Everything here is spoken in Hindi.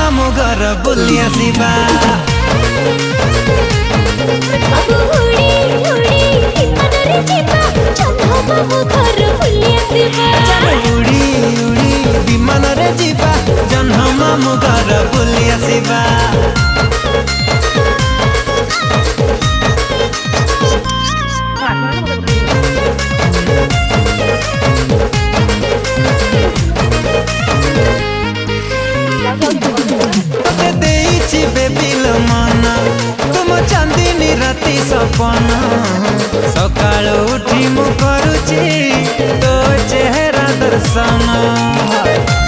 मामू घर बुली आसिबा। उड़ी उड़ी विमान रे जीवा जन्ह मामू घर बुली आसिबा। तुम चांदनी राति सपना सकाल उठी मु करुची तो चेहरा दर्शन।